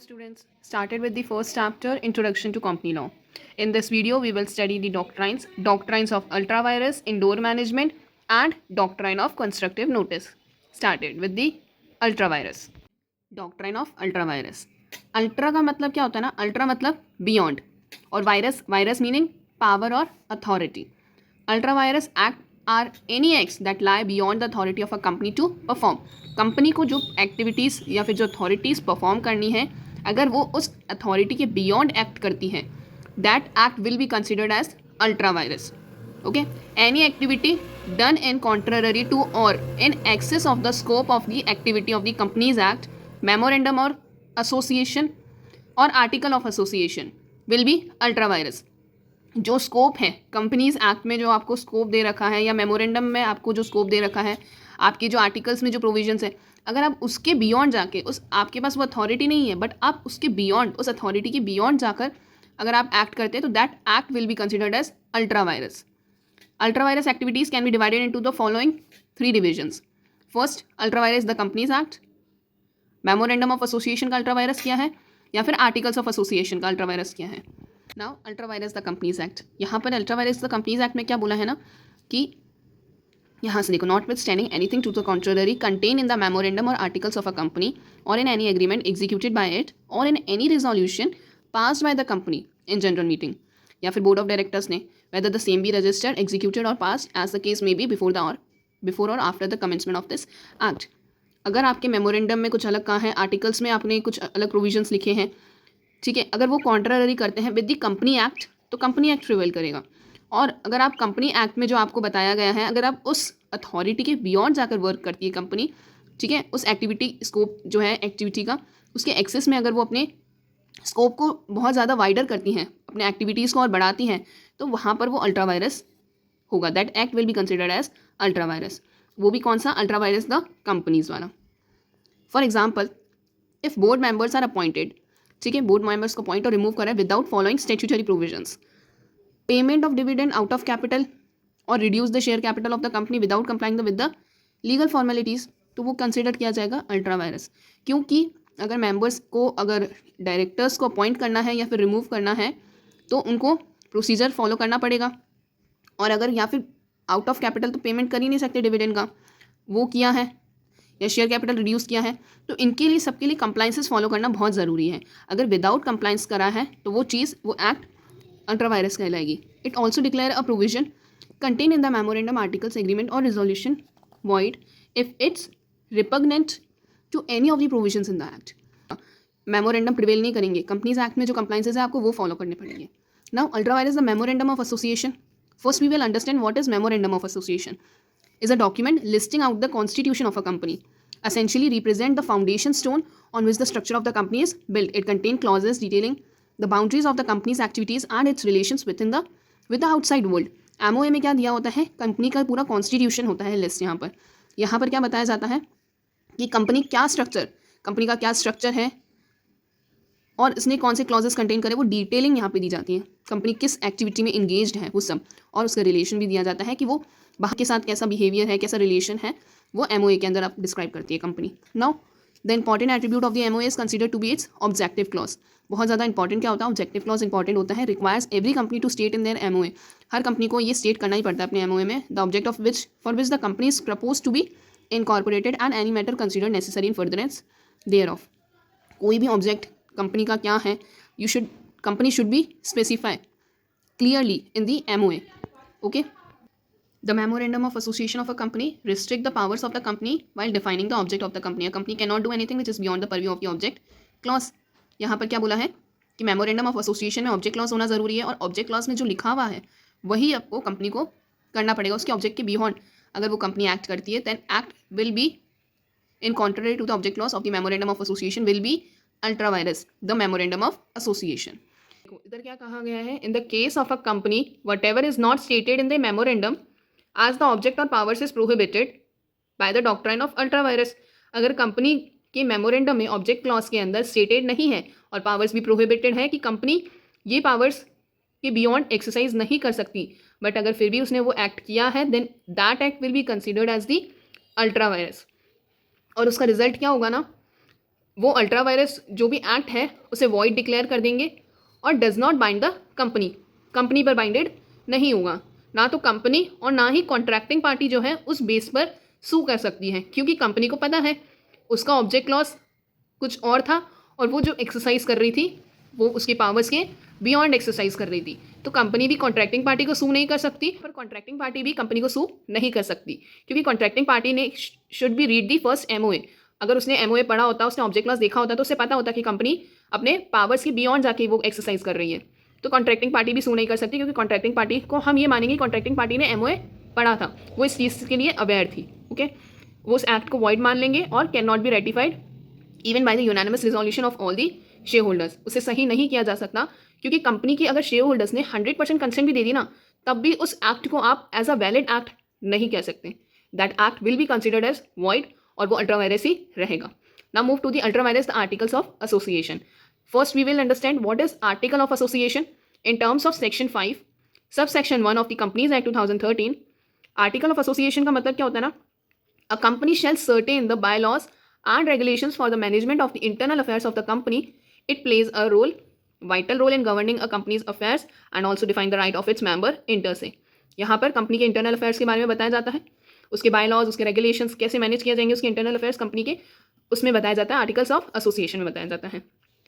students, started with the first chapter, Introduction to Company Law. In this video, we will study the doctrines of ultravirus, indoor management, and doctrine of constructive notice. Started with the ultravirus. Doctrine of ultravirus. Ultra का मतलब क्या होता है ना, ultra मतलब beyond, और vires, vires meaning power और authority. Ultra vires act are any acts that lie beyond the authority of a company to perform. Company को जो एक्टिविटीज़ या फिर जो अथॉरिटीज़ परफॉर्म करनी है, अगर वो उस अथॉरिटी के बियॉन्ड एक्ट करती है, that act will be considered as ultra vires. Okay, any activity done in contrary to और in excess of the scope of the activity of the companies act, memorandum और एसोसिएशन और article of association will be ultra vires. जो scope है companies act में, जो आपको scope दे रखा है, या मेमोरेंडम में आपको जो स्कोप दे रखा है, आपके जो आर्टिकल्स में जो प्रोविजंस है, अगर आप उसके बियॉन्ड जाके, उस आपके पास वो अथॉरिटी नहीं है बट आप उसके बियॉन्ड, उस अथॉरिटी के बियॉन्ड जाकर अगर आप एक्ट करते हैं, तो that act will be considered as ultra vires. Ultra vires activities can be divided into the following 3 divisions. First, ultra vires the companies act. Memorandum of association का अल्ट्रावायरस क्या है, या फिर आर्टिकल्स ऑफ एसोसिएशन का अल्ट्रावायरस क्या है. Now ultra vires the companies act. यहाँ पर अल्ट्रावायरस द कंपनीज एक्ट में क्या बोला है ना, कि यहाँ से देखो, notwithstanding anything to the contrary contain in the memorandum और आर्टिकल्स ऑफ अ कंपनी और in any agreement executed by it और in any resolution passed by the company in general meeting या फिर board of directors ने, whether the same be registered, executed और passed as the case may be before और after the commencement of this act. अगर आपके memorandum में कुछ अलग कहा है, आर्टिकल्स में आपने कुछ अलग प्रोविजंस लिखे हैं, ठीक है, अगर वो कॉन्ट्ररी करते हैं विद द कंपनी एक्ट, तो कंपनी एक्ट प्रिवेल करेगा. और अगर आप कंपनी एक्ट में जो आपको बताया गया है, अगर आप उस अथॉरिटी के बियॉन्ड जाकर वर्क करती है कंपनी, ठीक है, उस एक्टिविटी स्कोप जो है एक्टिविटी का, उसके एक्सेस में अगर वो अपने स्कोप को बहुत ज़्यादा वाइडर करती हैं, अपने एक्टिविटीज़ को और बढ़ाती हैं, तो वहाँ पर वो अल्ट्रावायरस होगा. That act will be considered as ultra vires. वो भी कौन सा, अल्ट्रावायरस द कंपनीज वाला. For example, if board members are appointed, ठीक है, बोर्ड मेंबर्स को अपॉइंट और रिमूव करें without following statutory provisions, payment of dividend out of capital और reduce the share capital of the company without complying with the legal formalities, तो वो consider किया जाएगा अल्ट्रावायरस. क्योंकि अगर मेंबर्स को, अगर डायरेक्टर्स को अपॉइंट करना है या फिर रिमूव करना है, तो उनको प्रोसीजर फॉलो करना पड़ेगा. और अगर या फिर आउट ऑफ कैपिटल तो पेमेंट कर ही नहीं सकते डिविडेंड का, वो किया है, या शेयर कैपिटल रिड्यूस किया है, तो इनके लिए, सबके लिए कंप्लाइंसेस फॉलो करना बहुत ज़रूरी है. अगर विदाउट कंप्लाइंस करा है, तो वो चीज़, वो एक्ट अल्ट्रावायरस कहलाएगी. It also declare a provision contain in the memorandum, articles, agreement और resolution void if it's repugnant to any of the provisions in the act. Memorandum prevail नहीं करेंगे, कंपनीज एक्ट में जो कंप्लाइंसेस है आपको वो follow करने पड़ेंगे. Now ultra vires the memorandum of association. First we will understand what is memorandum of association. Is a document listing out the constitution of a company, essentially represent the foundation stone on which the structure of the company is built. It contains clauses detailing the boundaries of the company's activities and its relations with the outside world. MOA में क्या दिया होता है, company का पूरा constitution होता है list. यहाँ पर क्या बताया जाता है कि कंपनी का क्या स्ट्रक्चर है और इसने कौन से क्लॉजेस कंटेन करे, वो डिटेलिंग यहाँ पे दी जाती है. कंपनी किस एक्टिविटी में इंगेज्ड है वो सब, और उसका रिलेशन भी दिया जाता है कि वो बाहर के साथ कैसा बिहेवियर है, कैसा रिलेशन है, वो MOA के अंदर आप डिस्क्राइब करती है company. Now the important attribute of the MOA is consider to be its objective clause. बहुत ज़्यादा इंपॉर्टेंट क्या होता है, ऑब्जेक्टिव क्लॉज इंपॉर्टेंट होता है. Requires every company to state in their MOA. हर कंपनी को ये स्टेट करना ही पड़ता है अपने MOA में, the object of which for which the company is propose to be incorporated and any matter consider necessary in furtherance thereof. Of भी object company का क्या है, company should be specify clearly in the MOA. Okay. The memorandum of association of a company restrict the powers of the company while defining the object of the company. A company cannot do anything which is beyond the purview of the object clause. यहाँ पर क्या बोला है कि memorandum of association में object clause होना ज़रूरी है, और object clause में जो लिखा हुआ है वही आपको कंपनी को करना पड़ेगा. उसके object के beyond अगर वो कंपनी एक्ट करती है, then act will be in contrary to the object clause of the memorandum of association will be ultravirus, the memorandum of association. इधर क्या कहा गया है, in the case of a company whatever is not stated in the memorandum as the object or powers is prohibited by the doctrine of ultravirus. अगर company के memorandum में object clause के अंदर स्टेटेड नहीं है और पावर्स भी prohibited है कि कंपनी ये पावर्स के बियॉन्ड एक्सरसाइज नहीं कर सकती, बट अगर फिर भी उसने वो एक्ट किया है, then that act will be considered as the ultra vires. और उसका रिजल्ट क्या होगा ना, वो अल्ट्रा वायरस जो भी एक्ट है उसे वॉइड डिक्लेयर कर देंगे और does not bind the company, company पर बाइंडेड नहीं होगा। ना तो कंपनी और ना ही कॉन्ट्रैक्टिंग पार्टी जो है उस बेस पर सू कर सकती है, क्योंकि कंपनी को पता है उसका ऑब्जेक्ट क्लॉज कुछ और था और वो जो एक्सरसाइज कर रही थी वो उसके पावर्स के बियॉन्ड एक्सरसाइज कर रही थी। तो कंपनी भी कॉन्ट्रैक्टिंग पार्टी को सू नहीं कर सकती, पर कॉन्ट्रैक्टिंग पार्टी भी कंपनी को सू नहीं कर सकती, क्योंकि कॉन्ट्रैक्टिंग पार्टी ने should be read the first MOA. अगर उसने एमओए पढ़ा होता, उसने ऑब्जेक्ट क्लॉज देखा होता, तो उसे पता होता कि कंपनी अपने पावर्स के बियॉन्ड जाके वो एक्सरसाइज कर रही है। तो कॉन्ट्रैक्टिंग पार्टी भी सू नहीं कर सकती, क्योंकि कॉन्ट्रैक्टिंग पार्टी को हम ये मानेंगे कॉन्ट्रैक्टिंग पार्टी ने एमओए पढ़ा था, वो इस चीज़ के लिए अवेयर थी। ओके, वो उस एक्ट को वॉइड मान लेंगे और can not be ratified even by the unanimous resolution of all the share holders. उसे सही नहीं किया जा सकता, क्योंकि कंपनी की अगर शेयर होल्डर्स ने 100% कंसेंट भी दे दी ना, तब भी उस एक्ट को आप एज अ वैलिड एक्ट नहीं कह सकते। That act will be considered as void और वो अल्ट्रा वायरस ही रहेगा। Now move to the ultra vires, the articles of association. First we will understand what is article of association in terms of section 5 subsection 1 of the companies act 2013। Article of association का मतलब क्या होता है ना, a company shall certain the bylaws and regulations for the management of the internal affairs of the company. It plays a role, vital role in governing a company's affairs and also define the right of its member inter se. यहाँ पर company के internal affairs के बारे में बताया जाता है, उसके बायलॉज, उसके रेगुलेशंस कैसे मैनेज किए जाएंगे, उसके इंटरनल अफेयर्स कंपनी के, उसमें बताया जाता है। आर्टिकल्स ऑफ एसोसिएशन में बताया जाता है।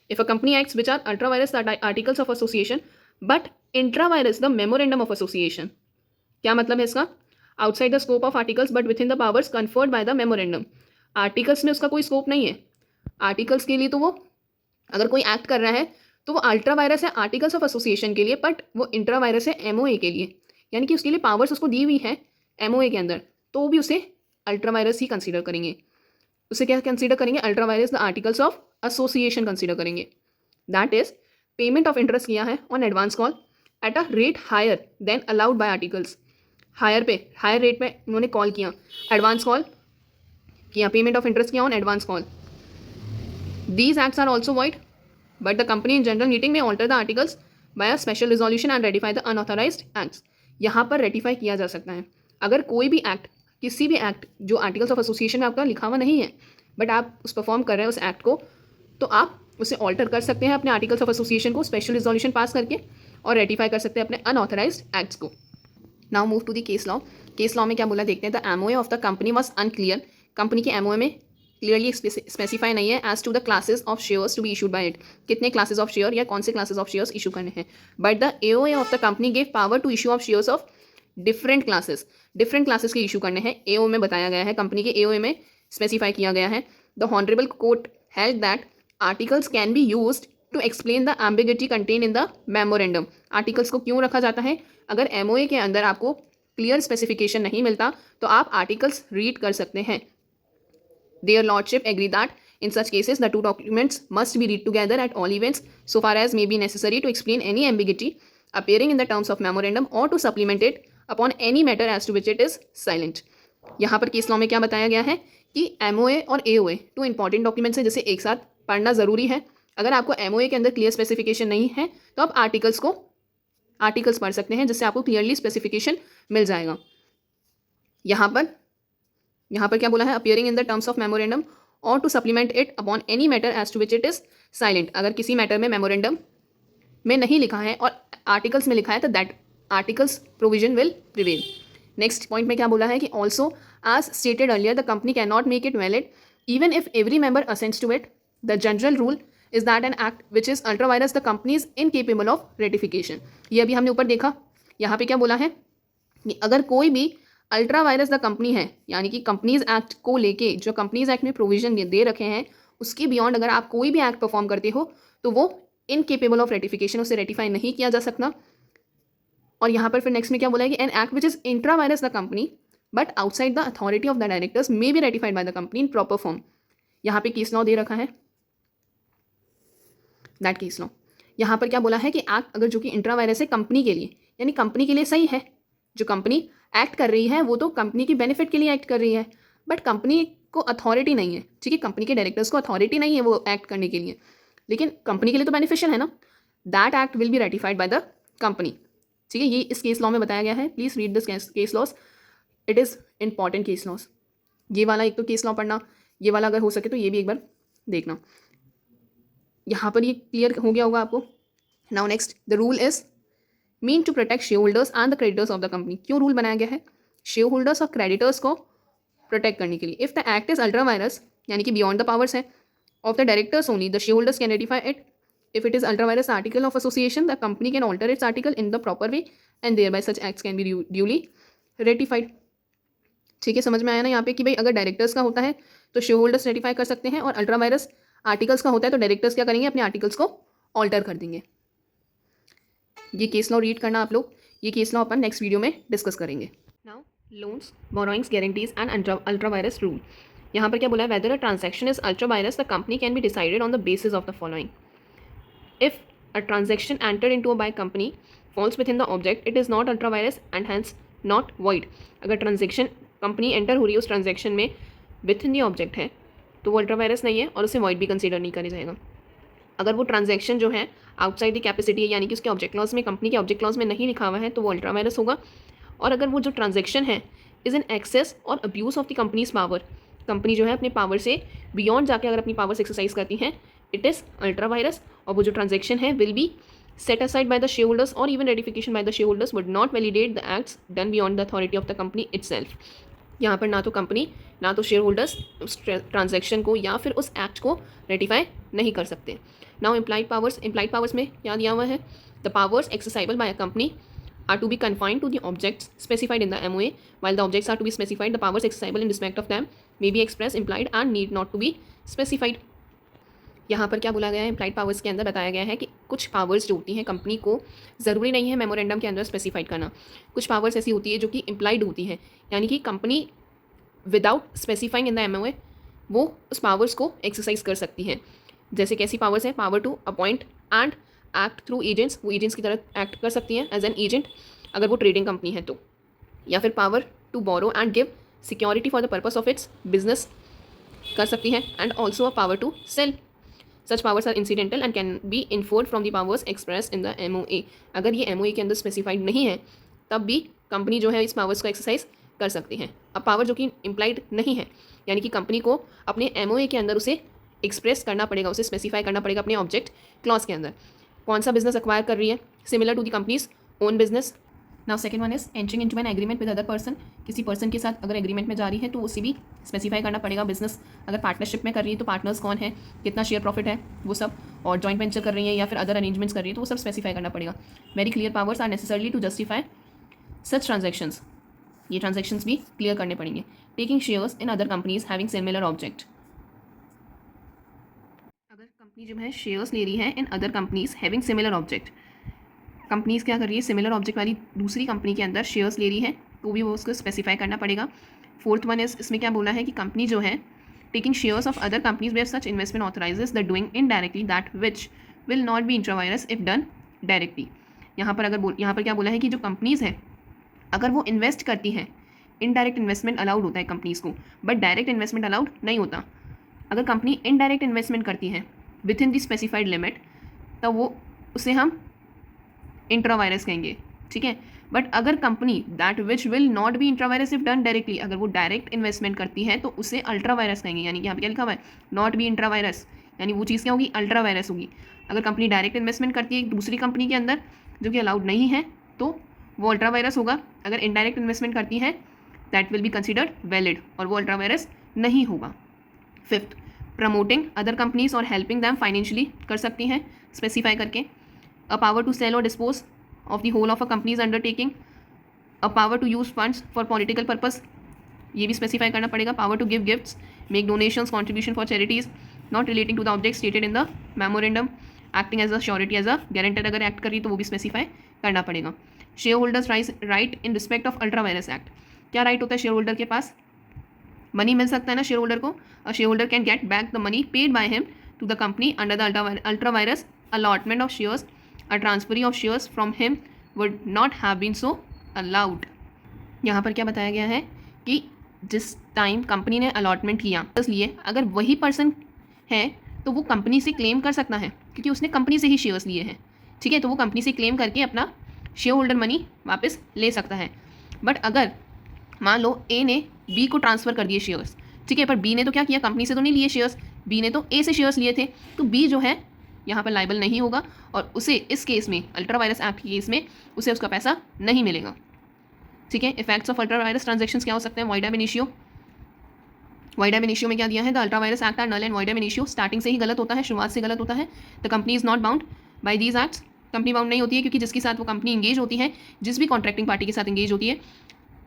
If a company acts which are ultra vires articles of association but intra vires the memorandum of association. क्या मतलब है इसका? Outside the scope of articles but within the powers conferred by the memorandum. Articles में उसका कोई scope नहीं है। Articles के लिए तो वो अगर कोई एक्ट कर रहा है तो वो अल्ट्रा वायरस है आर्टिकल्स ऑफ एसोसिएशन के लिए, बट वो इंट्रा वायरस है एमओए के लिए, यानी कि उसके लिए पावर्स उसको दी हुई है एमओए के अंदर, तो भी उसे अल्ट्रा वायरस ही कंसिडर करेंगे। उसे क्या कंसिडर करेंगे? Ultra vires the articles of association consider करेंगे। That is payment of interest किया है on advance call at a rate higher than allowed by articles. Higher rate पे उन्होंने कॉल किया, एडवांस कॉल किया, पेमेंट ऑफ इंटरेस्ट किया on advance call. These acts are also void but the company in general meeting में alter the articles by a special resolution and ratify the unauthorised acts. यहाँ पर ratify किया जा सकता है अगर कोई भी एक्ट, किसी भी एक्ट जो आर्टिकल्स ऑफ एसोसिएशन में आपका लिखा हुआ नहीं है बट आप उस परफॉर्म कर रहे हैं उस एक्ट को, तो आप उसे ऑल्टर कर सकते हैं अपने आर्टिकल्स ऑफ एसोसिएशन को स्पेशल रिजोल्यूशन पास करके, और रेटिफाई कर सकते हैं अपने अनऑथराइज्ड एक्ट्स को। Now move to the case law. Case law में क्या बोला देखते हैं। The MOA of the company was unclear. Company के एमओए में क्लियरली स्पेसिफाई नहीं है as to the classes of shares to be issued by it, कितने क्लासेस ऑफ शेयर या कौन से क्लासेस ऑफ शेयर्स इशू करने हैं। But the AOA of the company gave power to issue of shares of different classes के issue करने हैं। एओ में बताया गया है, कंपनी के एओए में स्पेसिफाई किया गया है। The honourable court held that articles can be used to explain the ambiguity contain in the memorandum. Articles को क्यों रखा जाता है? अगर एमओए के अंदर आपको क्लियर स्पेसिफिकेशन नहीं मिलता तो आप आर्टिकल्स रीड कर सकते हैं। Their lordship agree that in such cases the two documents must be read together at all events so far as may be necessary to explain any ambiguity appearing in the terms of memorandum or to supplement it upon any matter as to which it is silent। यहाँ पर case law में क्या बताया गया है कि MOA और AOA two important documents हैं, जैसे एक साथ पढ़ना ज़रूरी है। अगर आपको एमओए के अंदर क्लियर स्पेसिफिकेशन नहीं है तो आप आर्टिकल्स पढ़ सकते हैं, जिससे आपको क्लियरली स्पेसिफिकेशन मिल जाएगा। यहाँ पर क्या बोला है? Appearing in the terms of memorandum और to supplement it upon any matter as to which it is silent. अगर किसी मैटर में मेमोरेंडम में नहीं लिखा है और आर्टिकल्स में लिखा है तो that articles provision will prevail. Next point में क्या बोला है कि also as stated earlier the company can not make it valid even if every member assents to it. The general rule is that an act which is ultra vires the company is incapable of ratification. ये अभी हमने ऊपर देखा। यहाँ पे क्या बोला है कि अगर कोई भी अल्ट्रा वायरस द कंपनी है, यानी कि कंपनीज एक्ट को लेके जो कंपनीज एक्ट में प्रोविजन दे रखे हैं उसके बियॉन्ड अगर आप कोई भी एक्ट परफॉर्म करते हो तो वो इनकेपेबल ऑफ रेटिफिकेशन, उसे रेटिफाई नहीं किया जा सकता। और यहाँ पर फिर नेक्स्ट में क्या बोला है कि N act which is intra vires the company but outside the authority of the directors may be ratified bye the company in proper form. यहाँ पे केस लॉ दे रखा है, दैट केस लॉ। यहाँ पर क्या बोला है कि एक्ट अगर जो कि इंट्रा वायरस है कंपनी के लिए, यानी कंपनी के लिए सही है, जो कंपनी एक्ट कर रही है वो तो कंपनी की बेनिफिट के लिए एक्ट कर रही है, बट कंपनी को अथॉरिटी नहीं है, ठीक है, कंपनी के डायरेक्टर्स को अथॉरिटी नहीं है वो एक्ट करने के लिए, लेकिन कंपनी के लिए तो बेनिफिशियल है ना। That act will B ratified bye the company, ठीक है। ये इस केस लॉ में बताया गया है। Please read this case laws, it is important case laws. ये वाला एक तो केस लॉ पढ़ना, ये वाला अगर हो सके तो ये भी एक बार देखना यहाँ पर ये क्लियर हो गया होगा आपको। Now next, the rule is mean to protect shareholders and the creditors of the company. क्यों रूल बनाया गया है? शेयर होल्डर्स और क्रेडिटर्स को प्रोटेक्ट करने के लिए। If the act is ultra vires यानी कि बियॉन्ड द पावर्स है of the directors only, the shareholders can ratify it. If it is ultra vires article of association, the company can alter its article in the proper way and thereby such acts can be duly ratified. ठीक है, समझ में आया ना यहाँ पे कि भाई अगर डायरेक्टर्स का होता है तो शेयर होल्डर्स रेटिफाई कर सकते हैं, और अल्ट्रा वायरस आर्टिकल्स का होता है तो डायरेक्टर्स क्या करेंगे? अपने आर्टिकल्स को ऑल्टर कर देंगे। ये केस लॉ रीड करना आप लोग, ये केस लॉ अपन नेक्स्ट वीडियो में डिस्कस करेंगे। Now loans, borrowings, guarantees and ultra vires rule. यहाँ पर क्या बोला है? Whether a transaction is ultra vires the company can be decided on the basis of the following. If a transaction entered into a by company falls within the object, it is not ultra vires and hence not void. अगर transaction company enter हो रही है उस transaction में with in the object है तो वो ultra virus नहीं है और उसे वॉइड भी कंसीडर नहीं करा जाएगा। अगर वो ट्रांजैक्शन जो है आउटसाइड द कैपेसिटी है यानी कि उसके ऑब्जेक्ट क्लॉज में, कंपनी के ऑब्जेक्ट क्लॉज में नहीं लिखा हुआ है तो वो अल्ट्रा वायरस होगा। और अगर वो जो ट्रांजैक्शन है इज़ एन एक्सेस और abuse of the companies power, company जो है अपने पावर से बियॉन्ड जाके अगर अपनी पावर्स एक्सरसाइज करती हैं, इट इज़ अल्ट्रा वायरस। और वो जो ट्रांजैक्शन है will be set aside by the shareholders or even ratification by the shareholders would not validate the acts done beyond the authority of the company itself। यहाँ पर ना तो company ना तो शेयर होल्डर्स उस ट्रांजैक्शन को या फिर उस एक्ट को रेटिफाई नहीं कर सकते। नाउ इम्प्लाइड पावर्स में क्या दिया हुआ है? The powers exercisable by a company are to be confined to the objects specified in the MOA. While the objects are to be specified, the powers exercisable in respect of them may be expressed, implied and need not to be specified। यहाँ पर क्या बोला गया है? Implied powers के अंदर बताया गया है कि कुछ पावर्स जो होती हैं कंपनी को ज़रूरी नहीं है मेमोरेंडम के अंदर स्पेसिफाइड करना। कुछ पावर्स ऐसी होती है जो कि इम्प्लाइड होती हैं, यानी कि company without specifying in the MOA वो उस पावर्स को एक्सरसाइज कर सकती हैं। जैसे कैसी पावर्स हैं? Power to appoint and act through agents, वो एजेंट्स की तरह एक्ट कर सकती हैं एज एन एजेंट अगर वो ट्रेडिंग कंपनी है तो। या फिर power to borrow and give security for the purpose of its business कर सकती हैं, and also a power to sell. Such powers are incidental and can be inferred from the powers express in the MOA। अगर ये MOA के अंदर specified नहीं है तब भी कंपनी जो है इस पावर्स को एक्सरसाइज कर सकती हैं। अब पावर जो कि इम्प्लाइड नहीं है यानी कि कंपनी को अपने MOA के अंदर उसे एक्सप्रेस करना पड़ेगा, उसे स्पेसिफाई करना पड़ेगा अपने ऑब्जेक्ट क्लॉज के अंदर। कौन सा बिजनेस एक्वायर कर रही है? Similar to the company's own business. Now second one is entering into an agreement with other person. किसी पर्सन के साथ अगर एग्रीमेंट में जा रही है तो उसे भी स्पेसिफाई करना पड़ेगा। बिजनेस अगर पार्टनरशिप में कर रही है तो पार्टनर्स कौन है, कितना शेयर प्रॉफिट है वो सब, और जॉइंट वेंचर कर रही है या फिर अदर अरेंजमेंट्स कर रही है तो वो सब स्पेसिफाई करना पड़ेगा। Very clear powers are necessarily to justify such transactions. ये ट्रांजैक्शंस भी क्लियर करने पड़ेंगे। Taking shares in other companies having similar object. अगर कंपनी जो है शेयर्स ले रही है in other companies having similar object, companies क्या कर रही है? सिमिलर ऑब्जेक्ट वाली दूसरी कंपनी के अंदर शेयर्स ले रही है तो भी वो उसको स्पेसिफाई करना पड़ेगा। फोर्थ वन इज, इसमें क्या बोला है कि कंपनी जो है taking shares of other companies where such investment authorises the doing indirectly that which will not be intra vires if done directly. यहाँ पर क्या बोला है कि जो कंपनीज हैं अगर वो इन्वेस्ट करती हैं, इनडायरेक्ट इन्वेस्टमेंट अलाउड होता है कंपनीज को, बट डायरेक्ट इन्वेस्टमेंट अलाउड नहीं होता। अगर कंपनी इनडायरेक्ट इन्वेस्टमेंट करती है with in the specified limit तो वो उसे हम इंट्रा वायरस कहेंगे, ठीक है। बट अगर company that which will not be intra vires if done directly, अगर वो डायरेक्ट इन्वेस्टमेंट करती है तो उसे अल्ट्रा वायरस कहेंगे। यानी कि यहाँ पे क्या लिखा हुआ है? नॉट बी इंट्रा वायरस, यानी वो चीज़ क्या होगी? अल्ट्रा वायरस होगी। अगर कंपनी डायरेक्ट इन्वेस्टमेंट करती है एक दूसरी कंपनी के अंदर जो कि अलाउड नहीं है तो वो अल्ट्रा वायरस होगा। अगर इनडायरेक्ट इन्वेस्टमेंट करती है that will be considered valid और वो अल्ट्रा वायरस नहीं होगा। फिफ्थ, प्रमोटिंग अदर कंपनीज और हेल्पिंग दैम फाइनेंशियली कर सकती हैं स्पेसिफाई करके। अ पावर टू सेल और dispose of the whole of a company's undertaking, a power to use funds for political purpose, ये भी स्पेसिफाई करना पड़ेगा। Power to give gifts, make donations, contribution for charities not relating to the object stated in the memorandum, acting as a surety as a guarantor अगर act कर रही तो वो भी स्पेसिफाई करना पड़ेगा। Shareholders right in respect of ultra vires act, क्या right होता है शेयर होल्डर के पास? मनी मिल सकता है ना शेयर होल्डर को। A shareholder can get back the money paid by him to the company under the ultra vires allotment of shares. A transfer of shares from him would not have been so allowed। यहाँ पर क्या बताया गया है कि जिस time company ने allotment किया इसलिए अगर वही पर्सन है तो वो कंपनी से क्लेम कर सकता है क्योंकि उसने कंपनी से ही शेयर्स लिए हैं, ठीक है। तो वो कंपनी से क्लेम करके अपना शेयर होल्डर मनी वापस ले सकता है। बट अगर मान लो ए ने बी को ट्रांसफ़र कर दिए शेयर्स ठीक है, पर बी ने तो क्या किया, कंपनी से तो नहीं लिए शेयर्स, बी ने तो ए से शेयर्स लिए थे, तो बी जो है यहाँ पर लाइबल नहीं होगा और उसे इस केस में, अल्ट्रा वायरस एक्ट के केस में, उसे उसका पैसा नहीं मिलेगा। ठीक है, effects of ultra virus transaction क्या हो सकते हैं? Void ab initio, void ab initio में क्या दिया है? The ultra vires act are null and void ab initio, starting से ही गलत होता है, शुरुआत से गलत होता है। The company is not bound by these acts, company bound नहीं होती है क्योंकि जिसके साथ वो कंपनी इंगेज होती है, जिस भी कॉन्ट्रैक्टिंग पार्टी के साथ इंगेज होती है,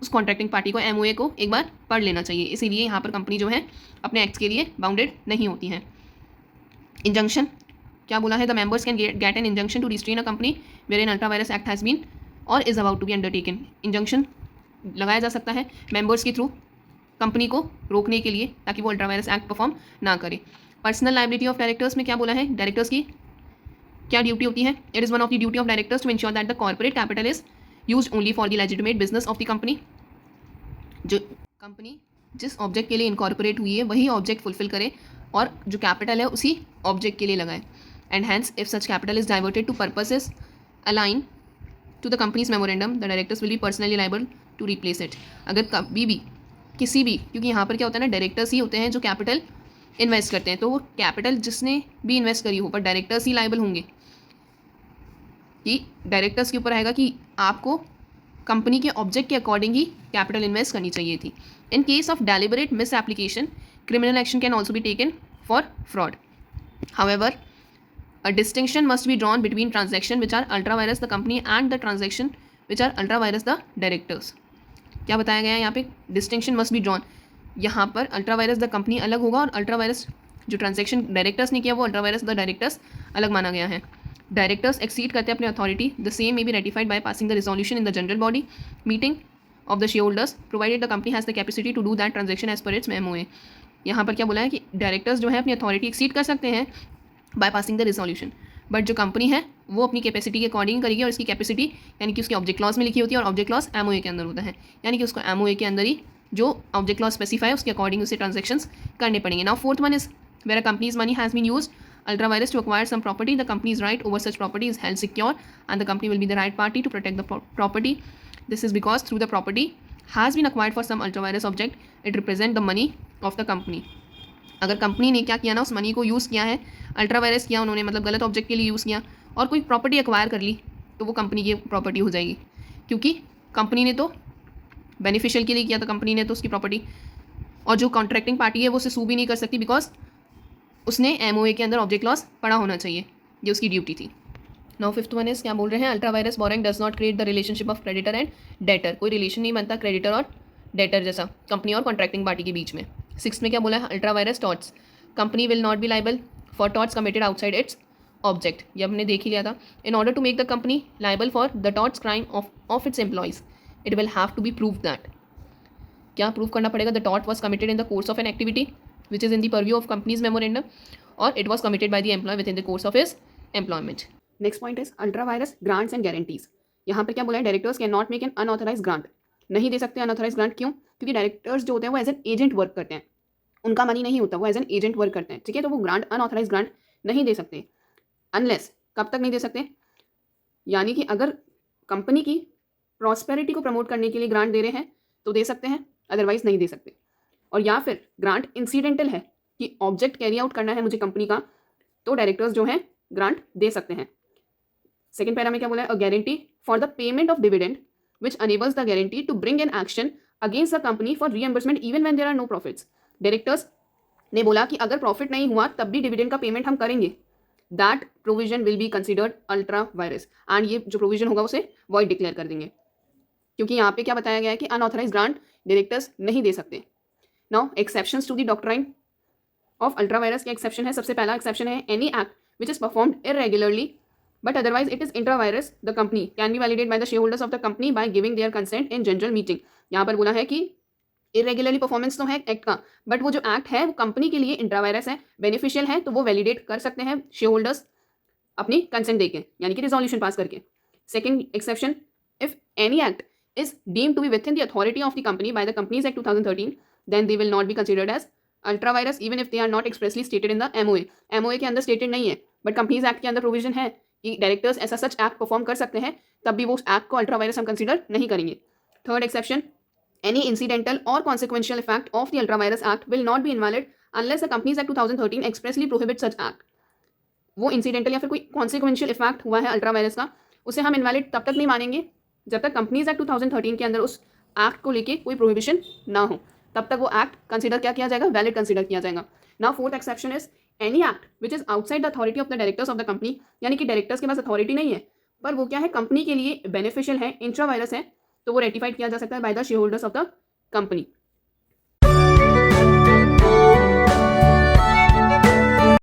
उस कॉन्ट्रैक्टिंग पार्टी को एमओए को एक बार पढ़ लेना चाहिए, इसीलिए यहाँ पर कंपनी जो है अपने एक्ट्स के लिए बाउंडेड नहीं होती है। इंजंक्शन क्या बोला है? The members can get an injunction to restrain a company where an ultra vires act has been और is about to be undertaken. Injunction लगाया जा सकता है मेंबर्स के थ्रू कंपनी को रोकने के लिए, ताकि वो अल्ट्रा वायरस एक्ट परफॉर्म ना करे। पर्सनल लाइबिलिटी ऑफ डायरेक्टर्स में क्या बोला है? डायरेक्टर्स की क्या ड्यूटी होती है? It is one of the duty of directors to ensure that the corporate capital is used only for the legitimate business of the company. जो कंपनी जिस ऑब्जेक्ट के लिए इनकॉर्पोरेट हुई है वही ऑब्जेक्ट फुलफिल करे और जो कैपिटल है उसी ऑब्जेक्ट के लिए लगाए। And hence if such capital is diverted to purposes align to the company's memorandum, the directors will be personally liable to replace it. अगर कभी भी किसी भी, क्योंकि यहाँ पर क्या होता है ना, डायरेक्टर्स ही होते हैं जो कैपिटल इन्वेस्ट करते हैं, तो वो कैपिटल जिसने भी इन्वेस्ट करी हो, पर डायरेक्टर्स ही लाइबल होंगे, कि डायरेक्टर्स के ऊपर आएगा कि आपको कंपनी के ऑब्जेक्ट के अकॉर्डिंग ही कैपिटल इन्वेस्ट करनी चाहिए थी। In case of deliberate miss application, criminal action can also be taken for fraud. However, a distinction must be drawn between transaction which are ultra virus the company and the transaction which are ultra virus the directors। क्या बताया गया है यहाँ पे? Distinction must be drawn. यहाँ पर ultra vires the company अलग होगा और अल्ट्रा वायरस जो ट्रांजेक्शन डायरेक्टर्स ने किया वो अल्ट्रा वायरस द डायरेक्टर्स अलग माना गया है। डायरेक्टर्स एक्सीड करते हैं अपने authority, the same may be ratified by passing the resolution in the general body meeting of the shareholders provided the company has the capacity to do that transaction as per its MOA. यहाँ पर क्या बोला है कि directors जो है अपनी authority exceed कर सकते हैं bye passing the resolution, but जो कंपनी है वो अपनी कैपेसिटी के अकॉर्डिंग करेगी और इसकी कैपेसिटी यानी कि उसकी ऑब्जेक्ट क्लॉज में लिखी होती है और ऑब्जेक्ट क्लॉज एमओए के अंदर होता है, यानी कि उसको एमओए के अंदर ही जो ऑब्जेक्ट क्लॉज स्पेसिफाई है उसके अकॉर्डिंग उसे ट्रांजेक्शंस करने पड़ेंगे। Now fourth one is where a company's money has been used ultra vires to acquire some property, the company's right over such property is held secure and the company will be the right party to protect the property. This is because through the property has been acquired for some ultra virus object, it represent the money of the company। अगर company ने क्या किया ना, उस money को use किया है, ultra virus किया उन्होंने, मतलब गलत ऑब्जेक्ट के लिए यूज़ किया और कोई प्रॉपर्टी एक्वायर कर ली, तो वो कंपनी की प्रॉपर्टी हो जाएगी, क्योंकि कंपनी ने तो बेनिफिशियल के लिए किया था, कंपनी ने तो उसकी प्रॉपर्टी, और जो कॉन्ट्रैक्टिंग पार्टी है वो उसे सू भी नहीं कर सकती बिकॉज उसने एमओए के अंदर ऑब्जेक्ट लॉस पड़ा होना चाहिए, ये उसकी ड्यूटी थी। नाउ फिफ्थ वन इज क्या बोल रहे हैं? Ultra vires boring does not create the relationship of creditor and debtor, कोई रिलेशन नहीं बनता क्रेडिटर और डेटर जैसा कंपनी और कॉन्ट्रैक्टिंग पार्टी के बीच में। सिक्स में क्या बोला है? Ultra vires torts, company will not be liable for torts committed outside its object, ये हमने देख ही लिया था। In order to make the company liable for the torts crime of its employees, it will have to be prove that, क्या prove करना पड़ेगा? The tort was committed in the course of an activity which is in the purview of company's memorandum और it was committed by the employ within the course of his employment. Next point is ultra vires grants and guarantees. यहाँ पर क्या बोला है? Directors can not make an unauthorise grant, नहीं दे सकते unauthorized grant. क्यों? क्योंकि डायरेक्टर्स जो होते हैं वो एज एन एजेंट वर्क करते हैं, उनका मनी नहीं होता, वो एज एन एजेंट वर्क करते हैं, ठीक है। तो वो ग्रांट अनऑथराइज ग्रांट नहीं दे सकते अनलेस, कब तक नहीं दे सकते? यानी कि अगर कंपनी की प्रॉस्पेरिटी को प्रमोट करने के लिए ग्रांट दे रहे हैं तो दे सकते हैं, अदरवाइज नहीं दे सकते। और या फिर ग्रांट इंसिडेंटल है कि ऑब्जेक्ट कैरी आउट करना है मुझे कंपनी का, तो डायरेक्टर्स जो हैं ग्रांट दे सकते हैं। सेकेंड पैरा में क्या बोला है? A guarantee for the payment of dividend which enables the guarantee to bring an action against the company for reimbursement even when there are no profits. Directors ने बोला कि अगर प्रॉफिट नहीं हुआ तब भी डिविडेंड का पेमेंट हम करेंगे, that provision will be considered ultra vires, and ये जो प्रोविजन होगा उसे वॉइड डिक्लेयर कर देंगे, क्योंकि यहाँ पे क्या बताया गया है कि अनऑथराइज ग्रांट डायरेक्टर्स नहीं दे सकते। Now exceptions to the doctrine of ultra vires के एक्सेप्शन है। सबसे पहला एक्सेप्शन है any act which is performed irregularly but otherwise it is intra vires the company can be validate by the shareholders of the company by giving their consent in general meeting. यहाँ पर बोला है कि irregularly performance तो है act का, but वो जो एक्ट है वो कंपनी के लिए इंट्रा वायरस है, बेनिफिशियल है, तो वो वैलिडेट कर सकते हैं शेयर होल्डर्स अपनी कंसेंट देके, यानी कि रिजोल्यूशन पास करके। Second exception, if any act is deemed to be within the authority of the company by the Companies Act 2013, then they will not be considered as ultra virus even if they are not expressly stated in the MOA। MOA के अंदर stated नहीं है, but Companies Act के अंदर provision है कि directors ऐसा such act perform कर सकते हैं, तब भी वो उस एक्ट को अल्ट्रा वायरस हम कंसिडर नहीं करेंगे। Third exception, Any incidental or consequential effect of the Ultra Virus Act will not be invalid unless the Companies Act 2013 expressly prohibits such act. वो इंसिडेंटल या फिर कोई कॉन्सिक्वेंशियल इफेक्ट हुआ है अल्ट्रा वायरस का, उसे हम इनवैलिड तब तक नहीं मानेंगे जब तक कंपनीज एक्ट 2013 के अंदर उस एक्ट को लेके कोई प्रोहिबिशन ना हो, तब तक वो एक्ट कंसिडर क्या किया जाएगा, वैलिड कंसिडर किया जाएगा. Now fourth exception is any act which is outside the authority of the directors of the company, यानी कि डायरेक्टर्स के पास अथॉरिटी नहीं है पर वो क्या है, कंपनी के लिए बेनिफिशियल है, इंट्रा वायरस है, तो वो रेटिफाइड किया जा सकता है bye the shareholders of the company.